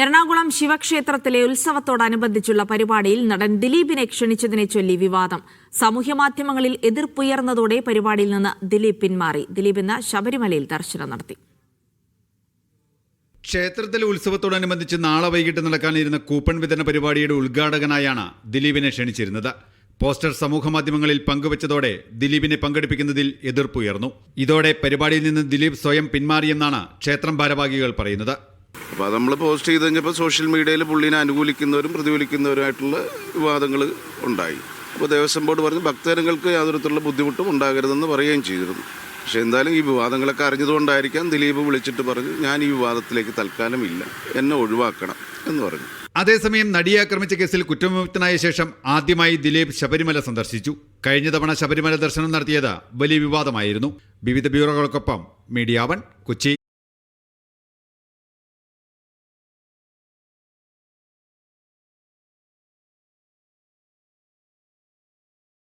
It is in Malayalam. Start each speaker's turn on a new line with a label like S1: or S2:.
S1: എറണാകുളം ശിവക്ഷേത്രത്തിലെ ഉത്സവത്തോടനുബന്ധിച്ചുള്ള പരിപാടിയിൽ നടൻ ദിലീപിനെ ക്ഷണിച്ചതിനെ ചൊല്ലി വിവാദം. സാമൂഹ്യമാധ്യമങ്ങളിൽ എതിർപ്പുയർന്നതോടെ പരിപാടിയിൽ നിന്ന് ദിലീപ് പിന്മാറി. ദിലീപ് ഇന്ന് ശബരിമലയിൽ ദർശനം നടത്തി.
S2: ക്ഷേത്രത്തിലെ ഉത്സവത്തോടനുബന്ധിച്ച് നാളെ വൈകിട്ട് നടക്കാനിരുന്ന കൂപ്പൺ വിതരണ പരിപാടിയുടെ ഉദ്ഘാടകനായാണ് ദിലീപിനെ ക്ഷണിച്ചിരുന്നത്. പോസ്റ്റർ സമൂഹമാധ്യമങ്ങളിൽ പങ്കുവച്ചതോടെ ദിലീപിനെ പങ്കെടുപ്പിക്കുന്നതിൽ എതിർപ്പുയർന്നു. ഇതോടെ പരിപാടിയിൽ നിന്ന് ദിലീപ് സ്വയം പിന്മാറിയെന്നാണ് ക്ഷേത്രം ഭാരവാഹികൾ പറയുന്നത്.
S3: അപ്പോൾ അത് നമ്മൾ പോസ്റ്റ് ചെയ്ത് കഴിഞ്ഞപ്പോൾ സോഷ്യൽ മീഡിയയിൽ പുള്ളിനെ അനുകൂലിക്കുന്നവരും പ്രതികൂലിക്കുന്നവരുമായിട്ടുള്ള വിവാദങ്ങൾ ഉണ്ടായി. അപ്പോൾ ദേവസ്വം ബോർഡ് പറഞ്ഞു ഭക്തജനങ്ങൾക്ക് യാതൊരു തരത്തിലുള്ള ബുദ്ധിമുട്ടും ഉണ്ടാകരുതെന്ന് പറയുകയും ചെയ്തിരുന്നു. പക്ഷേ എന്തായാലും ഈ വിവാദങ്ങളൊക്കെ അറിഞ്ഞതുകൊണ്ടായിരിക്കാം ദിലീപ് വിളിച്ചിട്ട് പറഞ്ഞു ഞാൻ ഈ വിവാദത്തിലേക്ക് തൽക്കാലം ഇല്ല, എന്നെ ഒഴിവാക്കണം എന്ന് പറഞ്ഞു.
S2: അതേസമയം നടിയെ ആക്രമിച്ച കേസിൽ കുറ്റവിമുക്തനായ ശേഷം ആദ്യമായി ദിലീപ് ശബരിമല സന്ദർശിച്ചു. കഴിഞ്ഞ തവണ ശബരിമല ദർശനം നടത്തിയത് വലിയ വിവാദമായിരുന്നു. വിവിധ ബ്യൂറോകൾക്കൊപ്പം മീഡിയ 1 കൊച്ചി.